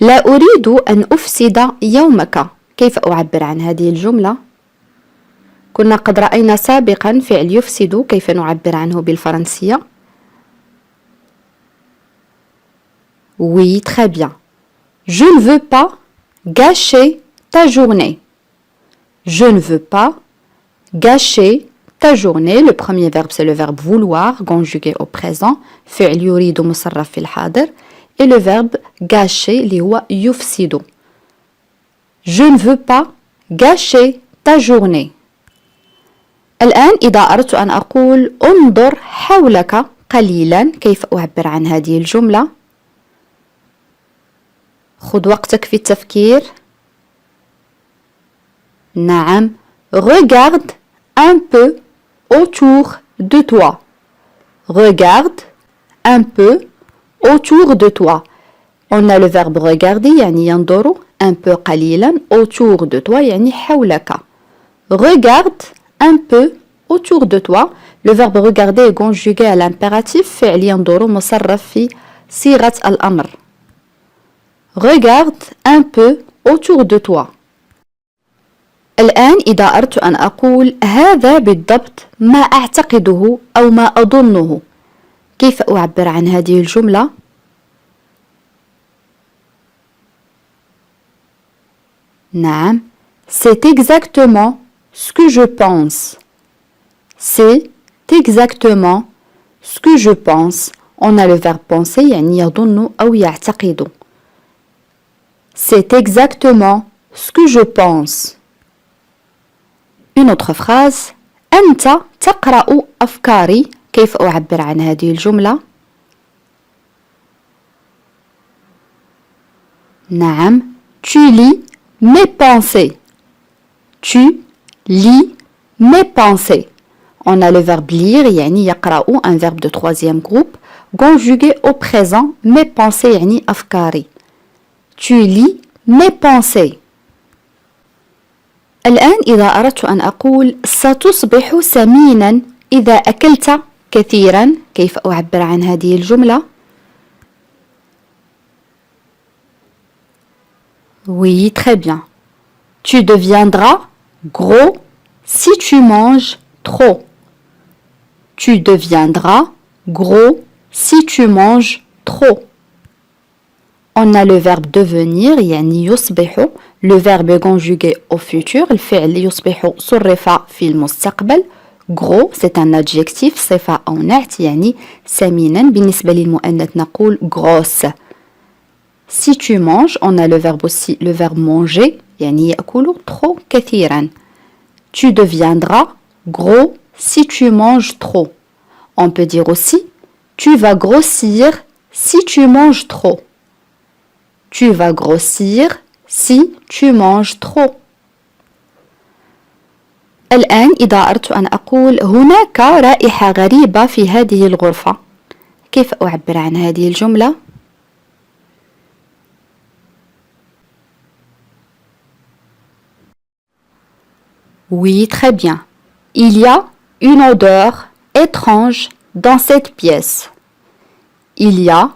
لا أريد أن أفسد يومك. كيف أعبر عن هذه الجملة؟ كنا قد رأينا سابقا فعل يفسد كيف نعبر عنه بالفرنسية. Oui, très bien. Je ne veux pas gâcher ta journée. Je ne veux pas gâcher ta journée. Le premier verbe, c'est le verbe vouloir, conjugué au présent. فعل يريد مصرف في الحاضر. Et le verbe gâcher, اللي هو يفسد. Je ne veux pas gâcher ta journée. الآن إذا أردت أن أقول انظر حولك قليلا، كيف أعبر عن هذه الجملة؟ خذ وقتك في التفكير. نعم. Regarde un peu autour de toi. Regarde un peu autour de toi. On a le verbe regarder يعني ينظر، un peu قليلا، autour de toi يعني حولك. Regarde un peu autour de toi. Le verbe regarder est conjugué à l'impératif فعل ينظر مصرف في صيغة الأمر. Regarde un peu autour de toi. الآن إذا أردت أن أقول هذا بالضبط ما أعتقده أو ما أظنه، كيف أعبر عن هذه الجملة؟ نعم. C'est exactement ce que je pense. C'est exactement ce que je pense. On a le verbe penser يعني يظن أو يعتقد. C'est exactement ce que je pense. Une autre phrase. أنت تقرأ أفكاري. كيف أعبر عن هذه الجملة؟ نعم. Tu lis mes pensées. Tu lis mes pensées. On a le verbe lire يعني يقرأ، un verbe de troisième groupe conjugué au présent. mes pensées يعني أفكاري. Tu lis mes pensées. الآن إذا أردت أن أقول ستصبح سمينا إذا أكلت كثيرا، كيف أعبر عن هذه الجملة؟ Oui, très bien. Tu deviendras gros si tu manges trop. Tu deviendras gros si tu manges trop. On a le verbe devenir يعني يصبح. Le verbe est conjugué au futur. الفعل يصبح صرف في المستقبل. Gros c'est un adjectif صفة أو نعت يعني سمينا. بالنسبة للمؤنث نقول grosse. Si tu manges, on a le verbe aussi, le verbe manger يعني يأكل trop كثيرا. Tu deviendras gros si tu manges trop. On peut dire aussi tu vas grossir si tu manges trop. Tu vas grossir si tu manges trop. الآن إذا أردت أن أقول هناك رائحة غريبة في هذه الغرفة، كيف أعبر عن هذه الجملة؟ Oui, très bien. Il y a une odeur étrange dans cette pièce. Il y a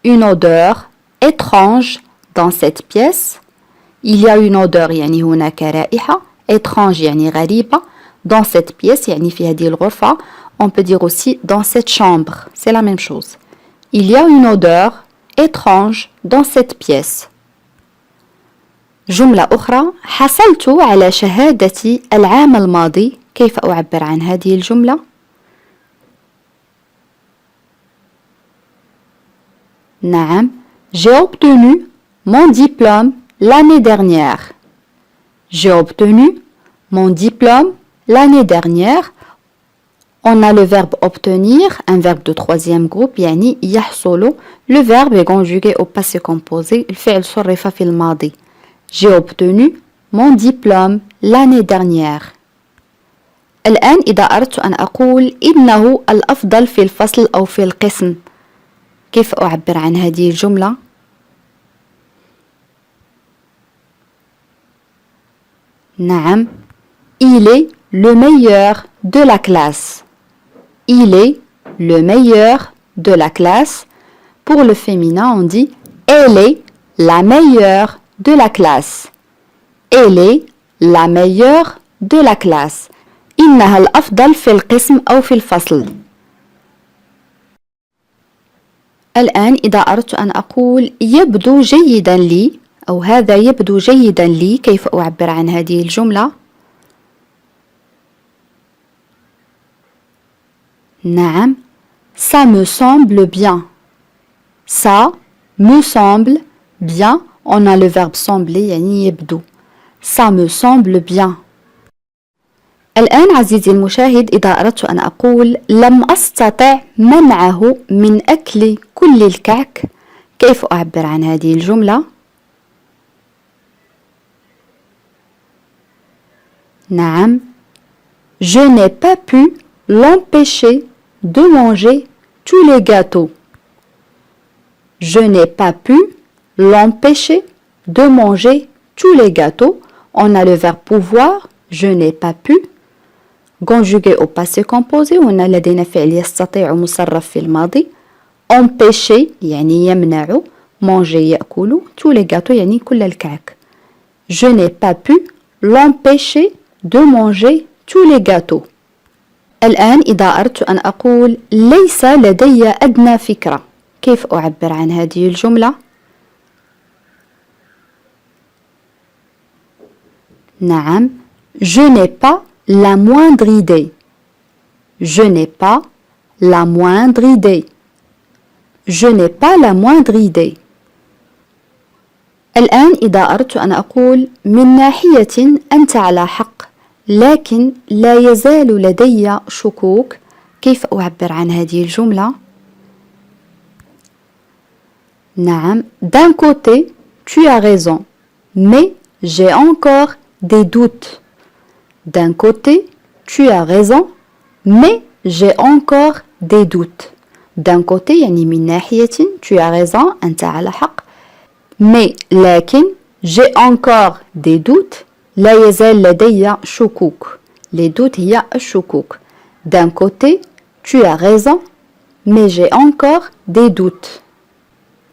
une odeur étrange dans cette pièce. Il y a une odeur يعني هناك رائحة. étrange يعني غريبة. dans cette pièce يعني في هذه الغرفة. On peut dire aussi dans cette chambre. C'est la même chose. Il y a une odeur étrange dans cette pièce. جملة أخرى. حصلت على شهادتي العام الماضي. كيف أعبر عن هذه الجملة؟ نعم. J'ai obtenu mon diplôme l'année dernière. J'ai obtenu mon diplôme l'année dernière. On a le verbe obtenir, un verbe de troisième groupe يعني يحصل. Le verbe est conjugué au passé composé. الفعل صرف في الماضي. J'ai obtenu mon diplôme l'année dernière. الآن إذا أردت أن أقول إنه الأفضل في الفصل أو في القسم، كيف أعبر عن هذه الجملة؟ نعم. Il est le meilleur de la classe. Il est le meilleur de la classe. Pour le féminin, on dit elle est la meilleure de la classe. Elle est la meilleure de la classe. إنها الأفضل في القسم أو في الفصل. الآن إذا أردت أن أقول يبدو جيدا لي أو هذا يبدو جيدا لي، كيف أعبر عن هذه الجملة؟ نعم، ça me semble bien. Ça me semble bien. On a le verbe sembler يعني يبدو. Ça me semble bien. الآن عزيزي المشاهد إذا أردت أن أقول لم أستطع منعه من أكل كل الكعك، كيف أعبر عن هذه الجملة؟ نعم، je n'ai pas pu l'empêcher de manger tous les gâteaux. Je n'ai pas pu l'empêcher de manger tous les gâteaux. On a le verbe pouvoir, je n'ai pas pu. conjugué au passé composé، وهنا لدينا فعل يستطيع مصرف في الماضي. empêcher يعني يمنع، manger يأكل، tous les gâteaux يعني كل الكعك. Je n'ai pas pu l'empêcher de manger tous les gâteaux. الآن إذا أردت أن أقول ليس لدي أدنى فكرة، كيف أعبر عن هذه الجملة؟ نعم، je n'ai pas la moindre idée. Je n'ai pas la moindre idée. Je n'ai pas la moindre idée. الآن إذا أردت أن أقول من ناحية أنت على حق لكن لا يزال لدي شكوك، كيف أعبر عن هذه الجملة؟ نعم، d'un côté tu as raison mais j'ai encore des doutes. D'un côté tu as raison mais j'ai encore des doutes. d'un côté يعني من ناحية tu as raison أنت على حق mais لكن j'ai encore des doutes لا يزال لدي شكوك. les doutes هي الشكوك. d'un côté tu as raison mais j'ai encore des doutes.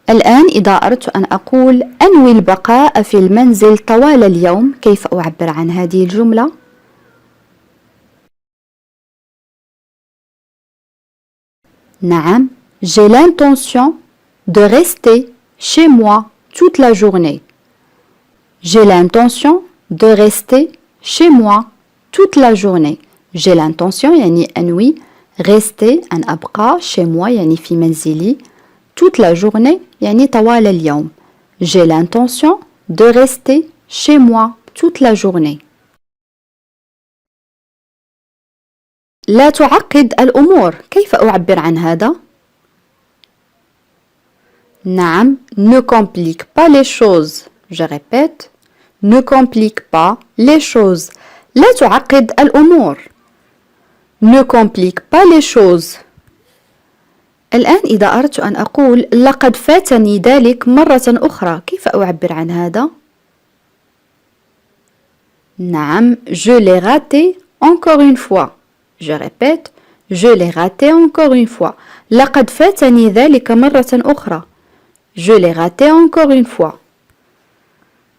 الآن إذا أردت أن أقول أنوي البقاء في المنزل طوال اليوم، كيف أعبر عن هذه الجملة؟ نعم، j'ai l'intention de rester chez moi toute la journée. J'ai l'intention de rester chez moi toute la journée. J'ai l'intention يعني أنوي، rester أن أبقى، chez moi يعني في منزلي، toute la journée يعني طوال اليوم. J'ai l'intention de rester chez moi toute la journée. لا تعقد الأمور، كيف أعبر عن هذا؟ نعم، ne complique pas les choses. Je répète, ne complique pas les choses. لا تعقد الأمور. Ne complique pas les choses. الآن إذا أردت أن أقول لقد فاتني ذلك مرة أخرى، كيف أعبر عن هذا؟ نعم، je l'ai raté encore une fois. Je répète, je l'ai raté encore une fois. لقد فاتني ذلك مرة أخرى. Je l'ai raté encore une fois.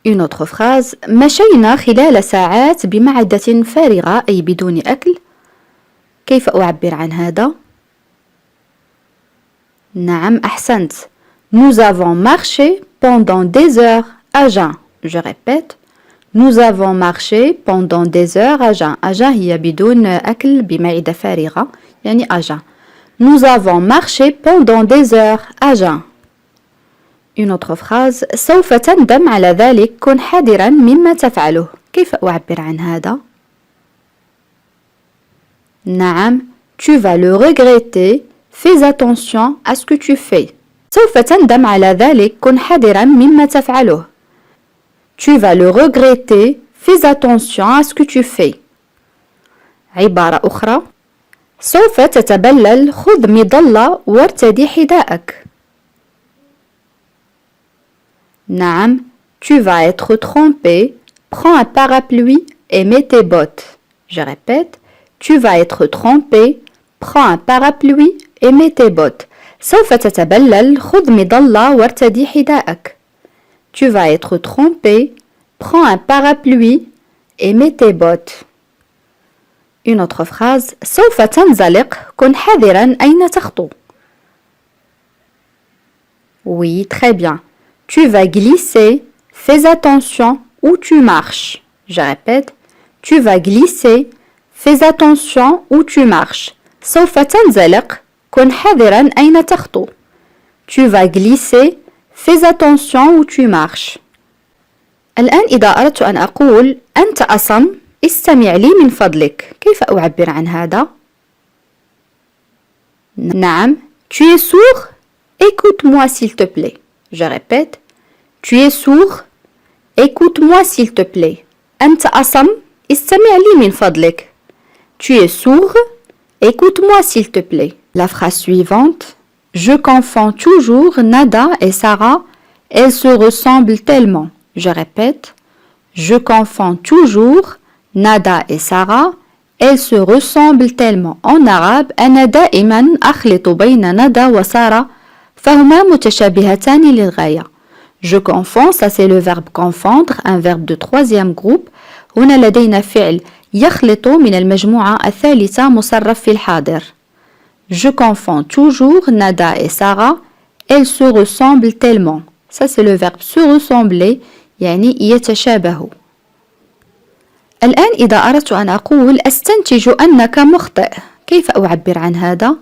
Une autre phrase. مشينا خلال ساعات بمعدة فارغة أي بدون أكل. كيف أعبر عن هذا؟ نعم، أحسنت. Nous avons marché pendant des heures à jeun. Je répète. Nous avons marché pendant des heures à jeun. à jeun هي بدون أكل بمعدة فارغة يعني à jeun. Nous avons marché pendant des heures à jeun. Une autre phrase. سوف تندم على ذلك، كن حذرا مما تفعله. كيف أعبر عن هذا؟ نعم، tu vas le regretter. Fais attention à ce que tu fais. سوف تندم على ذلك، كن حذرا مما تفعله. Tu vas le regretter. Fais attention à ce que tu fais. عبارة أخرى. سوف تتبلل، خذ مظلة وارتدي حذاءك. نعم، tu vas être trempé. Prends un parapluie et mets tes bottes. Je répète, tu vas être trempé. Prends un parapluie et mets tes bottes. سوف تتبلل، خذ مظلة وارتدي حذاءك. tu vas être trompé, prends un parapluie et mets tes bottes. Une autre phrase, سوف تنزلق, كن حذرا أين تخطو. Oui, très bien. Tu vas glisser, fais attention où tu marches. Je répète, tu vas glisser, fais attention où tu marches. سوف تنزلق, كن حذرا أين تخطو. Tu vas glisser, fais attention où tu marches. الآن إذا أردت أن أقول أنت أصم استمع لي من فضلك كيف أعبر عن هذا؟ نعم tu es sourd écoute-moi s'il te plaît. Je répète tu es sourd écoute-moi s'il te plaît. أنت أصم استمع لي من فضلك. Tu es sourd écoute-moi s'il te plaît. La phrase suivante je confonds toujours Nada et Sarah, elles se ressemblent tellement. Je répète, je confonds toujours Nada et Sarah, elles se ressemblent tellement. En arabe, أنا دائما أخلط بين ندى وسارة فهما متشابهتان للغاية. Je confonds, ça c'est le verbe confondre, un verbe de troisième groupe. هنا لدينا فعل يخلط من المجموعة الثالثة مصرف في الحاضر. Je confonds toujours Nada et Sarah, elles se ressemblent tellement. Ça c'est le verbe se ressembler, يعني يتشابهوا. الآن إذا أردت أن أقول أستنتج أنك مخطئ كيف أعبر عن هذا؟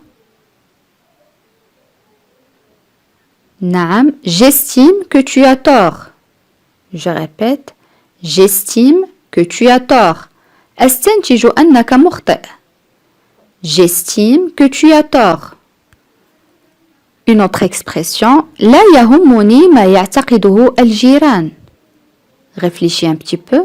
نعم j'estime que tu as tort. Je répète j'estime que tu as tort. أستنتج أنك مخطئ. J'estime que tu as tort. Une autre expression لا يهمني ما يعتقده الجيران. Réfléchis un petit peu.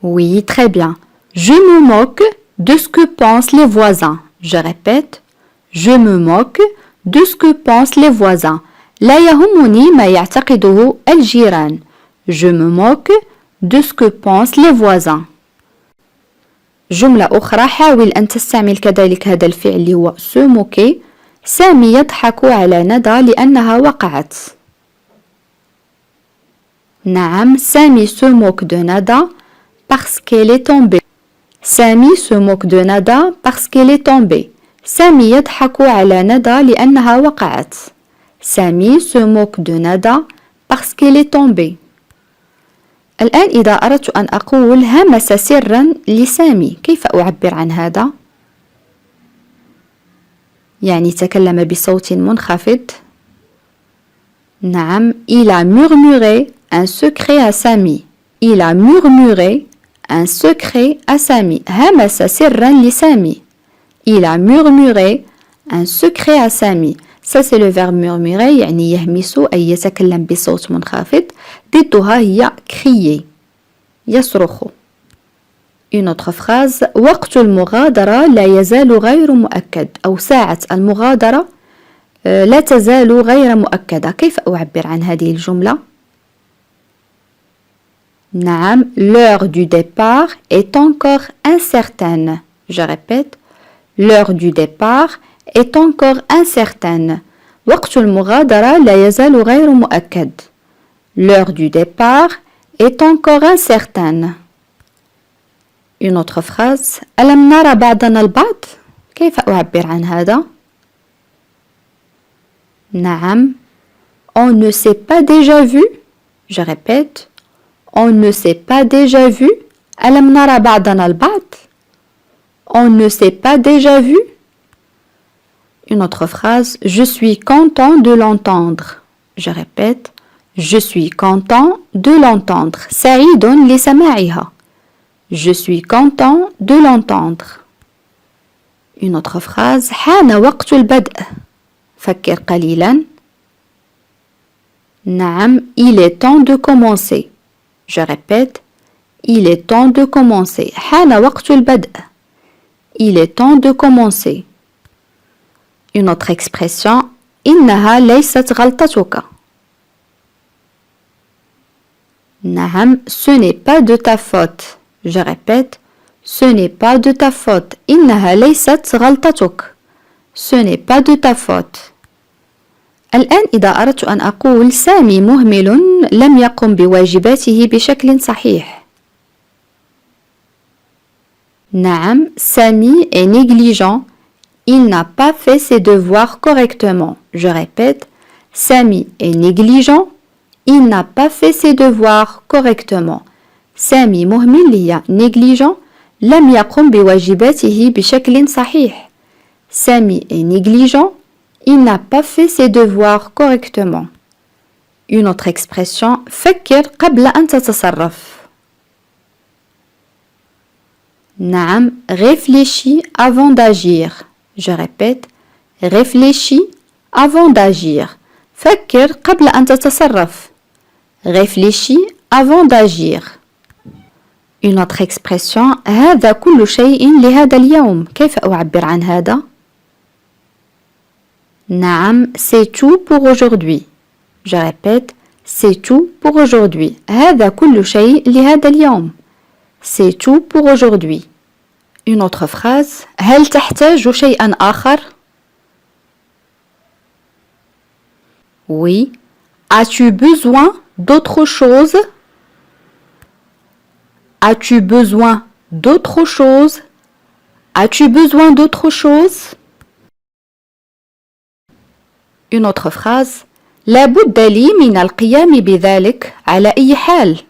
Oui, très bien. Je me moque de ce que pensent les voisins. Je répète, je me moque de ce que pensent les voisins. لا يهمني ما يعتقده الجيران. Je me moque de ce que pensent les voisins. جملة أخرى حاول أن تستعمل كذلك هذا الفعل اللي هو se moquer. سامي يضحك على ندى لأنها وقعت. نعم سامي se moque de Nada parce qu'elle est tombée. سامي se moque de Nada parce qu'elle est tombée. سامي يضحك على ندى لأنها وقعت. سامي se moque de Nada parce qu'elle est tombée. الآن إذا أردت أن أقول همس سرا لسامي كيف أعبر عن هذا؟ يعني تكلم بصوت منخفض. نعم il a murmuré un secret à Sami. Il a murmuré un secret à Sami. همس سرا لسامي. Il a murmuré un secret à Sami. Ça c'est le verbe murmurer يعني يهمس أي يتكلم بصوت منخفض. ضدها هي crier يصرخ. Une autre phrase وقت المغادرة لا يزال غير مؤكد أو ساعة المغادرة لا تزال غير مؤكدة. كيف أعبر عن هذه الجملة؟ نعم l'heure du départ est encore incertaine. Je répète l'heure du départ est encore incertaine. وقت المغادرة لا يزال غير مؤكد. L'heure du départ est encore incertaine. Une autre phrase ألم نرى بعضنا البعض؟ كيف أعبر عن هذا؟ نعم on ne s'est pas déjà vu. Je répète on ne s'est pas déjà vu. ألم نرى بعضنا البعض؟ On ne s'est pas déjà vu. Une autre phrase je suis content de l'entendre. Je répète je suis content de l'entendre. سعيد لسماعها. Je suis content de l'entendre. Une autre phrase حان وقت البدء. فكر قليلا. نعم il est temps de commencer. Je répète il est temps de commencer. حان وقت البدء. Il est temps de commencer. Une autre expression إنها ليست غلطتك. نعم ce n'est pas de ta faute. Je répète ce n'est pas de ta faute. إنها ليست غلطتك. Ce n'est pas de ta faute. الآن إذا أردت أن أقول سامي مهمل لم يقم بواجباته بشكل صحيح. نعم سامي est négligent. Il n'a pas fait ses devoirs correctement. Je répète, Sami est négligent. Il n'a pas fait ses devoirs correctement. سامي مهمل هي négligent. لم يقم بواجباته بشكل صحيح. Sami est négligent. Il n'a pas fait ses devoirs correctement. Une autre expression, فكر قبل أن تتصرف. نعم, réfléchis avant d'agir. Je répète, réfléchis avant d'agir. فكر قبل أن تتصرف. Réfléchis avant d'agir. Une autre expression, هذا كل شيء لهذا اليوم. كيف أعبر عن هذا؟ نعم, c'est tout pour aujourd'hui. Je répète, c'est tout pour aujourd'hui. هذا كل شيء لهذا اليوم. C'est tout pour aujourd'hui. Une autre phrase, هل تحتاج شيئا آخر؟ Oui. As-tu besoin d'autre chose? As-tu besoin d'autre chose? As-tu besoin d'autre chose? Une autre phrase, لا بد لي من القيام بذلك على أي حال.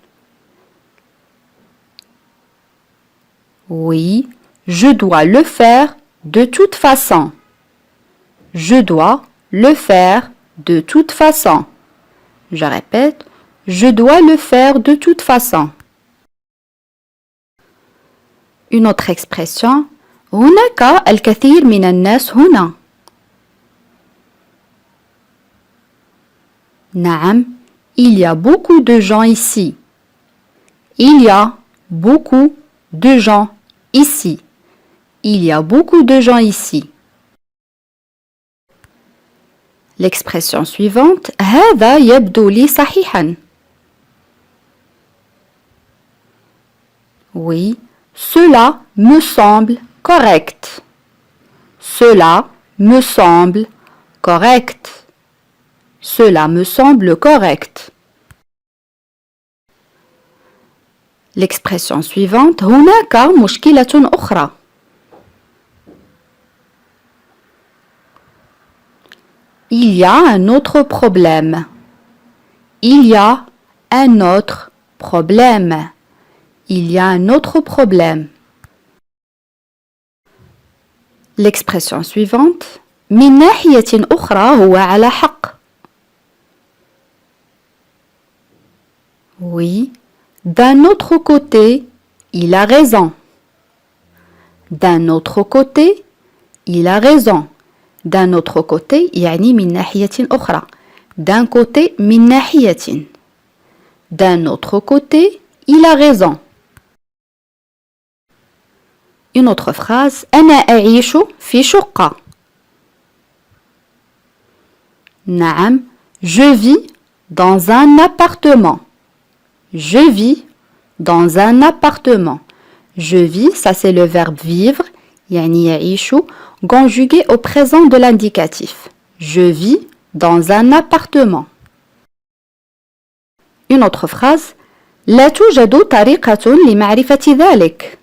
Oui, je dois le faire de toute façon. Je dois le faire de toute façon. Je répète, je dois le faire de toute façon. Une autre expression, هناك الكثير من الناس هنا. نعم, il y a beaucoup de gens ici. Il y a beaucoup de gens ici. Il y a beaucoup de gens ici. L'expression suivante, هذا يبدو لي صحيحا. Oui, cela me semble correct. Cela me semble correct. Cela me semble correct. L'expression suivante, هناك مشكلة أخرى. Il y a un autre problème. Il y a un autre problème. Il y a un autre problème. L'expression suivante, من ناحية أخرى هو على حق. Oui, d'un autre côté, il a raison. D'un autre côté, il a raison. D'un autre côté, يعني من ناحية أخرى. D'un côté, من ناحية. D'un autre côté, il a raison. Une autre phrase, أنا أعيش في شقة. نعم, je vis dans un appartement. Je vis dans un appartement. Je vis, ça c'est le verbe vivre, يعني يعيش, conjugué au présent de l'indicatif. Je vis dans un appartement. Une autre phrase, لا توجد طريقة لمعرفة ذلك.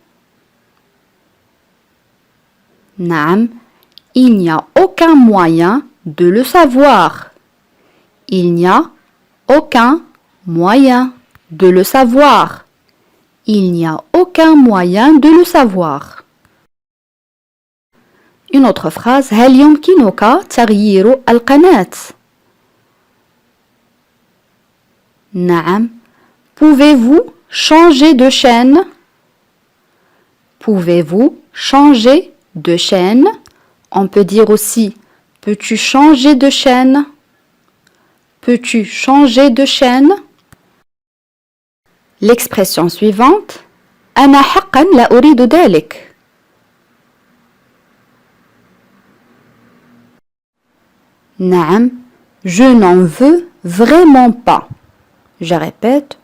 نعم, il n'y a aucun moyen de le savoir. Il n'y a aucun moyen de le savoir. Il n'y a aucun moyen de le savoir. Une autre phrase, هل يمكنك تغيير القناة؟ نعم, pouvez-vous changer de chaîne? Pouvez-vous changer de chaîne? On peut dire aussi, peux-tu changer de chaîne? Peux-tu changer de chaîne? L'expression suivante, أنا حقا لا أريد ذلك. نعم, je n'en veux vraiment pas. Je répète,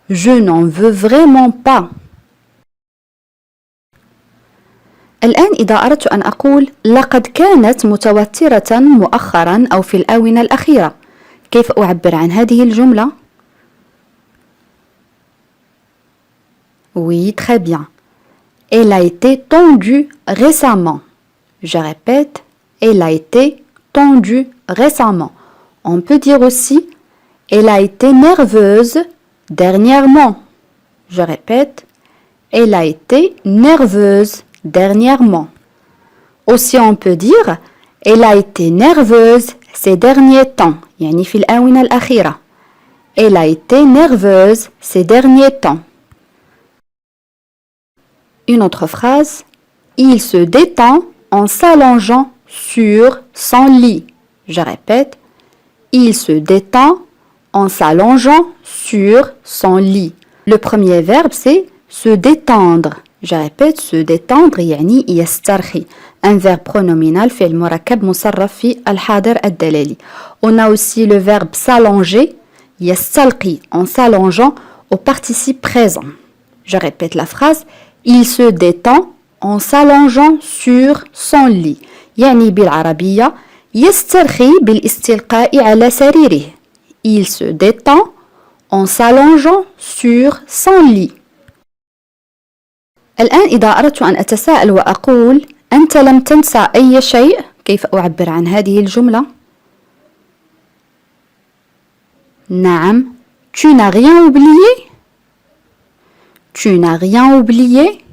je n'en veux vraiment pas. الآن إذا أردت أن أقول لقد كانت متوترة مؤخرا أو في الآونة الأخيرة، كيف أعبر عن هذه الجملة؟ Oui, très bien. Elle a été tendue récemment. Je répète, elle a été tendue récemment. On peut dire aussi, elle a été nerveuse dernièrement. Je répète, elle a été nerveuse dernièrement. Aussi on peut dire, elle a été nerveuse ces derniers temps. يعني في الآونة الأخيرة. Elle a été nerveuse ces derniers temps. Une autre phrase, il se détend en s'allongeant sur son lit. Je répète, il se détend en s'allongeant sur son lit. Le premier verbe c'est se détendre. Je répète, se détendre يعني يسترخي. Un verbe pronominal فعل مركب مصرف في الحاضر الدلالي. On a aussi le verbe s'allonger, يستلقي en s'allongeant au participe présent. Je répète la phrase, il se détend en s'allongeant sur son lit. يعني بالعربية يسترخي بالاستلقاء على سريره. Il se détend en s'allongeant sur son lit. الآن إذا أردت أن أتساءل وأقول أنت لم تنسى أي شيء، كيف أعبر عن هذه الجملة؟ نعم. Tu n'as rien oublié. Tu n'as rien oublié.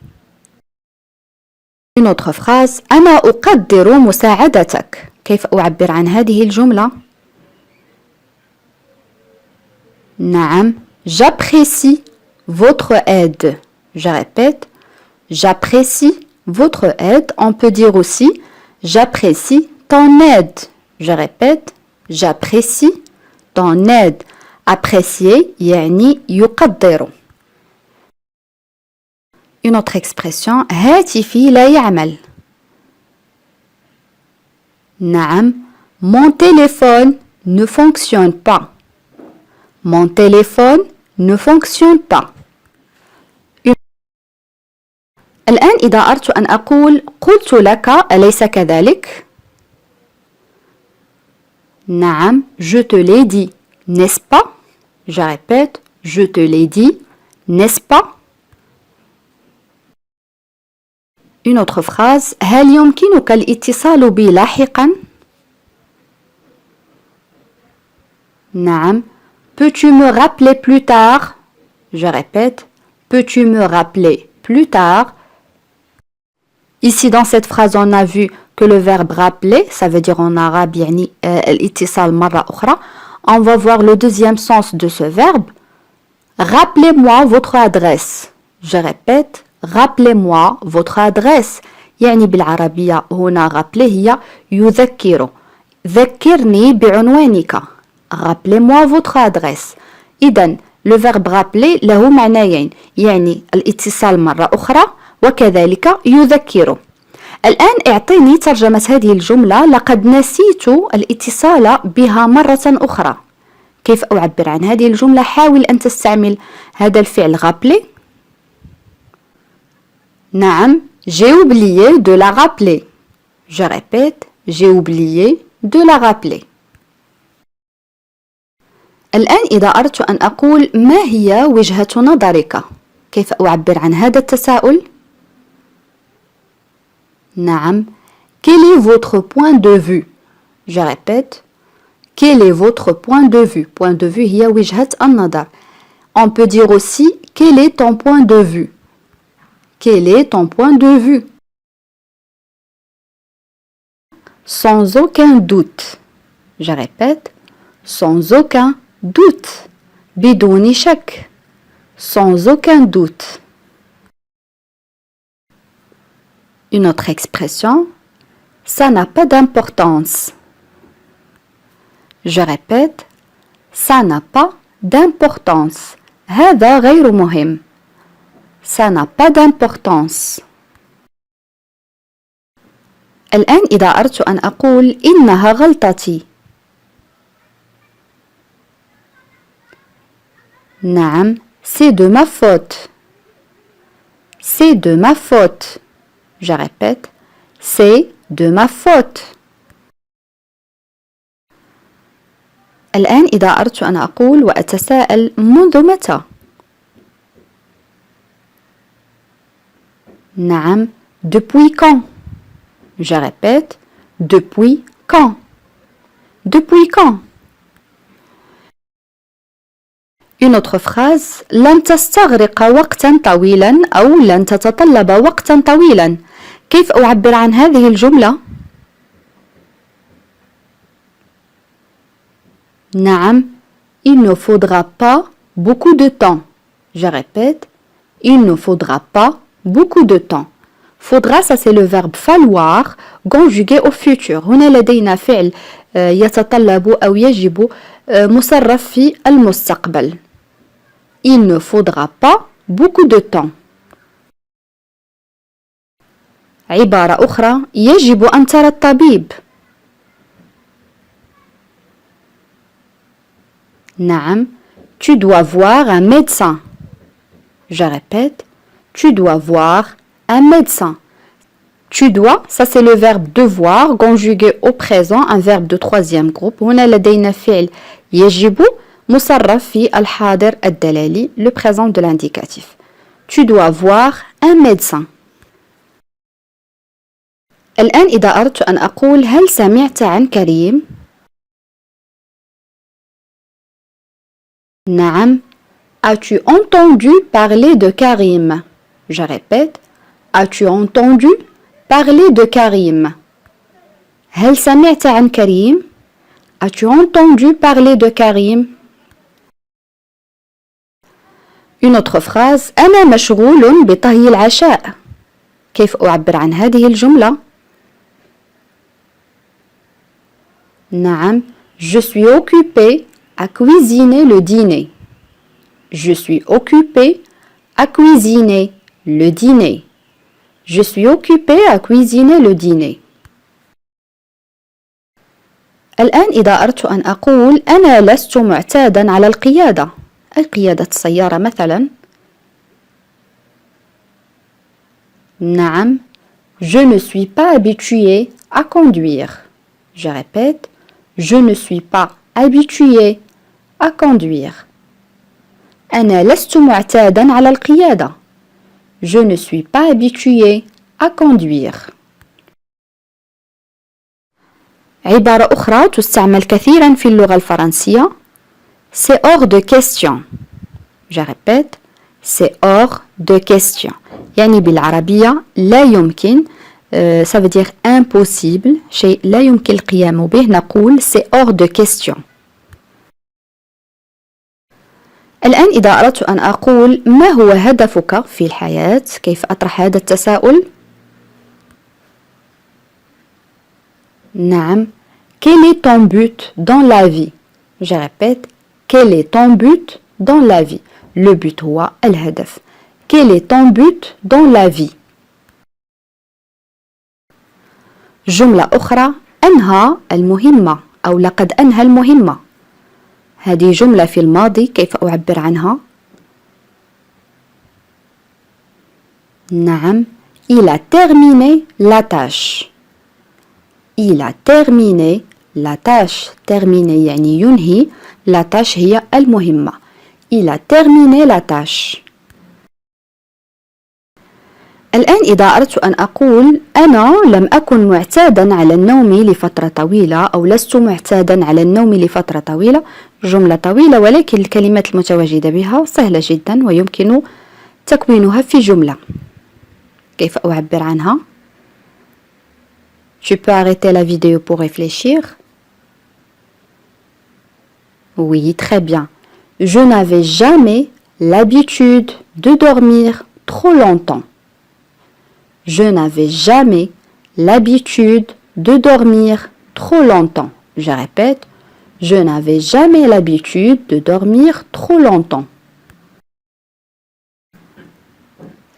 Une autre phrase أنا أقدر مساعدتك، كيف أعبر عن هذه الجملة؟ نعم. J'apprécie votre aide. Je répète, j'apprécie votre aide. On peut dire aussi j'apprécie ton aide. Je répète, j'apprécie ton aide. Apprécier يعني يقدر. Une autre expression هاتفي لا يعمل. نعم. Mon téléphone ne fonctionne pas. Mon téléphone ne fonctionne pas. الآن إذا أردت أن أقول قلت لك أليس كذلك؟ نعم. Je te l'ai dit, n'est-ce pas? Je répète, je te l'ai dit, n'est-ce pas? Une autre phrase هل يمكنك الاتصال بي لاحقا؟ نعم. Peux-tu me rappeler plus tard? Je répète, peux-tu me rappeler plus tard? Ici dans cette phrase on a vu que le verbe rappeler, ça veut dire en arabe يعني الاتصال مرة أخرى. On va voir le deuxième sens de ce verbe. Rappelez-moi votre adresse. Je répète, rappelez-moi votre adresse. يعني بالعربية هنا rappeler هي يذكر. ذكرني بعنوانك. Rappelez-moi votre adresse. إذن le verbe rappeler له معنيين، يعني الاتصال مرة أخرى وكذلك يذكر. الآن اعطيني ترجمة هذه الجملة لقد نسيت الاتصال بها مرة أخرى. كيف أعبر عن هذه الجملة؟ حاول أن تستعمل هذا الفعل rappeler. نعم. J'ai oublié de la rappeler. Je répète, j'ai oublié de la rappeler. الآن إذا أردت أن أقول ما هي وجهة نظرك؟ كيف أعبر عن هذا التساؤل؟ نعم. Quel est votre point de vue? Je répète, quel est votre point de vue? Point de vue هي وجهة النظر. On peut dire aussi quel est ton point de vue? Quel est ton point de vue? Sans aucun doute. Je répète, sans aucun doute. بدون شك. Sans aucun doute. Une autre expression, ça n'a pas d'importance. Je répète, ça n'a pas d'importance. هذا غير مهم. Ça n'a pas d'importance. الآن إذا أردت أن أقول إنها غلطتي. نعم. C'est de ma faute. C'est de ma faute. Je répète, c'est de ma faute. الآن إذا أردت أن أقول وأتساءل منذ متى؟ نعم, depuis quand? Je répète, depuis quand? Depuis quand? Une autre phrase, لن تستغرق وقتا طويلا أو لن تتطلب وقتا طويلا. كيف أعبر عن هذه الجملة؟ نعم, il ne faudra pas beaucoup de temps. Je répète, il ne faudra pas beaucoup de temps. Faudra, ça c'est le verbe falloir conjugué au futur. هنا لدينا فعل يتطلب أو يجب مصرف في المستقبل. Il ne faudra pas beaucoup de temps. عبارة أخرى, يجب أن ترى الطبيب. نعم, tu dois voir un médecin. Je répète, tu dois voir un médecin. Tu dois, ça c'est le verbe devoir conjugué au présent, un verbe de troisième groupe. هنا لدينا فعل يجب مصرف في الحاضر الدلالي, le présent de l'indicatif. Tu dois voir un médecin. الآن إذا أردت أن أقول هل سمعت عن كريم؟ نعم. As-tu entendu parler de Karim? Je répète, as-tu entendu parler de Karim? هل سمعت عن كريم? As-tu entendu parler de Karim? Une autre phrase, أنا مشغول بطهي العشاء. كيف أعبر عن هذه الجملة؟ نعم, je suis occupé à cuisiner le dîner. Je suis occupé à cuisiner le dîner. Je suis occupé à cuisiner le dîner. الآن إذا أردت أن أقول أنا لست معتادا على القيادة. قيادة السيارة مثلا. نعم, je ne suis pas habitué à conduire. Je répète, je ne suis pas habitué à conduire. أنا لست معتادا على القيادة. Je ne suis pas habitué à conduire. عبارة أخرى تستعمل كثيرا في اللغة الفرنسية, c'est hors de question. Je répète, c'est hors de question. يعني بالعربية لا يمكن, ça veut dire impossible, شيء لا يمكن القيام به, نقول c'est hors de question. الآن إذا أردت أن أقول ما هو هدفك في الحياة؟ كيف أطرح هذا التساؤل؟ نعم, quel est ton but dans la vie? Je répète, quel est ton but dans la vie? Le but هو الهدف. Quel est ton but dans la vie? جملة أخرى, أنهى المهمة أو لقد أنهى المهمة. هذه جملة في الماضي, كيف أعبر عنها؟ نعم, il a terminé la tâche. Il a terminé la tâche. Terminé يعني ينهي, la tâche هي المهمة. Il a terminé la tâche. الآن إذا أردت أن أقول أنا لم أكن معتادا على النوم لفترة طويلة أو لست معتادا على النوم لفترة طويلة, جملة طويلة ولكن الكلمات المتواجدة بها سهلة جدا ويمكن تكوينها في جملة. كيف أعبر عنها؟ Tu peux arrêter la vidéo pour réfléchir. Oui, très bien. Je n'avais jamais l'habitude de dormir trop longtemps. Je n'avais jamais l'habitude de dormir trop longtemps. Je répète, je n'avais jamais l'habitude de dormir trop longtemps.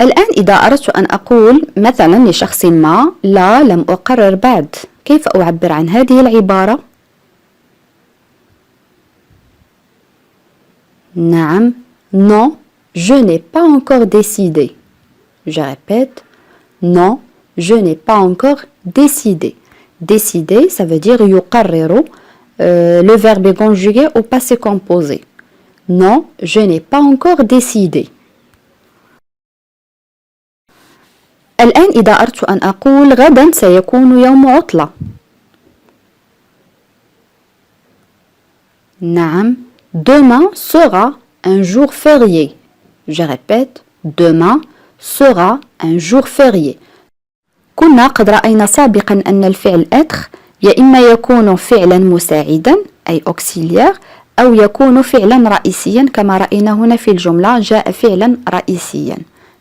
الآن إذا أردت أن أقول مثلا لشخص ما لا لم أقرر بعد, كيف أعبر عن هذه العبارة؟ نعم, non, je n'ai pas encore décidé. Je répète, non, je n'ai pas encore décidé. Décider, ça veut dire يقرر. Le verbe est conjugué au passé composé. Non, je n'ai pas encore décidé. الآن إذا أردت أن أقول غدا سيكون يوم عطلة. نعم, demain sera un jour férié. Je répète, demain sera un jour férié. كنا قد رأينا سابقا أن الفعل être يا إما يكون فعلا مساعدا أي auxiliaire أو يكون فعلا رئيسيا كما رأينا هنا في الجملة جاء فعلا رئيسيا.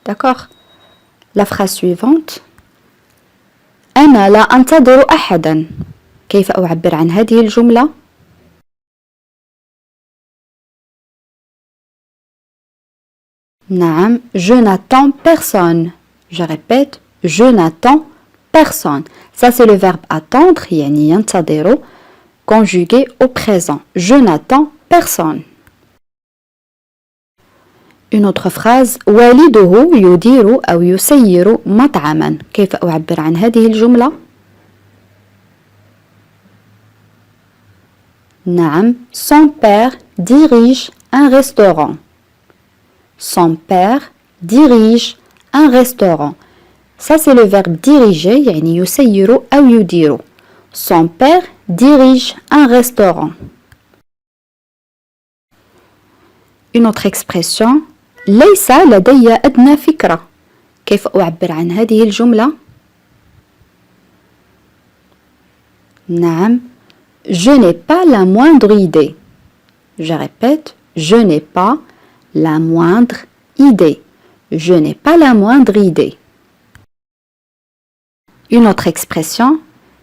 D'accord? La phrase suivante. أنا لا أنتظر أحدا. كيف أعبر عن هذه الجملة؟ نعم, je n'attends personne. Je répète, je n'attends personne. Ça c'est le verbe attendre, يعني ينتظر, conjugué au présent. Je n'attends personne. Une autre phrase. والده يدير أو يسير مطعما. كيف أعبر عن هذه الجملة؟ نعم, son père dirige un restaurant. Son père dirige un restaurant. Ça c'est le verbe diriger, يعني يسير أو يدير. Son père dirige un restaurant. Une autre expression. ليس لدي أدنى فكرة. كيف أعبر عن هذه الجملة؟ نعم, je n'ai pas la moindre idée. Je répète, je n'ai pas la moindre idée. Je n'ai pas la moindre idée. Une autre expression.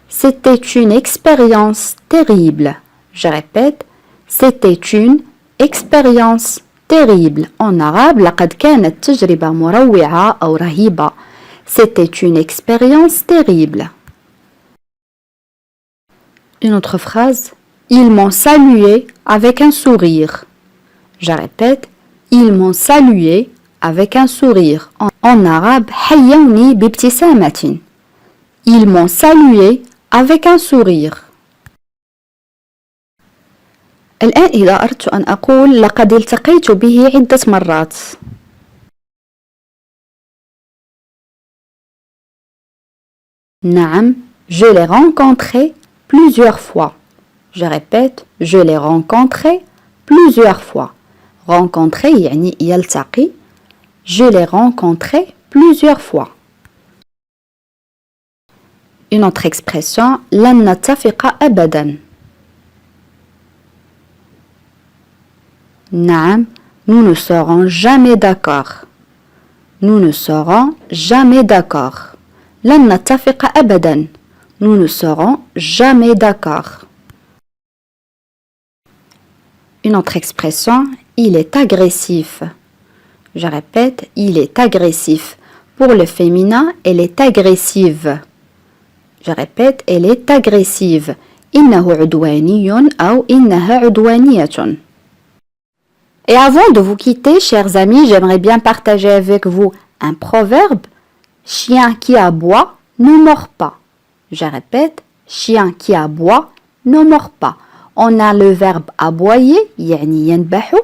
C'était une expérience terrible. Je répète, c'était une expérience terrible. En arabe, لقد كانت تجربة مروعة أو رهيبة. C'était une expérience terrible. Une autre phrase. Ils m'ont salué avec un sourire. Je répète, ils m'ont salué avec un sourire. En arabe, حيوني بابتسامة. Ils m'ont salué avec un sourire. الآن إذا أردت أن أقول لقد التقيت به عدة مرات. نعم, je l'ai rencontré plusieurs fois. Je répète, je l'ai rencontré plusieurs fois. Rencontrer يعني يلتقي. Je l'ai rencontré plusieurs fois. Une autre expression. لن نتفق أبدا. نعم, nous ne serons jamais d'accord. Nous ne serons jamais d'accord. لن نتفق أبدا. Nous ne serons jamais d'accord. Une autre expression. Il est agressif. Je répète, il est agressif. Pour le féminin, elle est agressive. Je répète, elle est agressive. إنه عدواني أو إنها عدوانية. Et avant de vous quitter, chers amis, j'aimerais bien partager avec vous un proverbe. Chien qui aboie ne mord pas. Je répète, chien qui aboie ne mord pas. On a le verbe aboyer, يعني ينبح,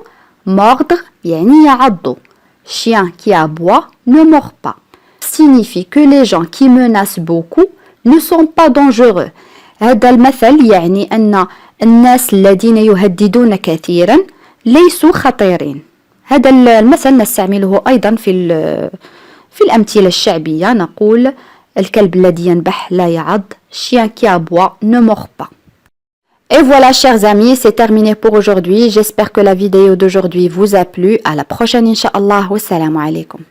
mordre, يعني يعض. Chien qui aboie ne mord pas. Signifie que les gens qui menacent beaucoup ne sont pas dangereux. هذا المثل يعني أن الناس الذين يهددون كثيرا ليسوا خطيرين. هذا المثل نستعمله أيضا في الأمثلة الشعبية. نقول الكلب الذي ينبح لا يعض. Chien qui aboie ne mord pas. Et voilà, chers amis, c'est terminé pour aujourd'hui. J'espère que la vidéo d'aujourd'hui vous a plu. À la prochaine, Inch'Allah. Wassalamu alaikum.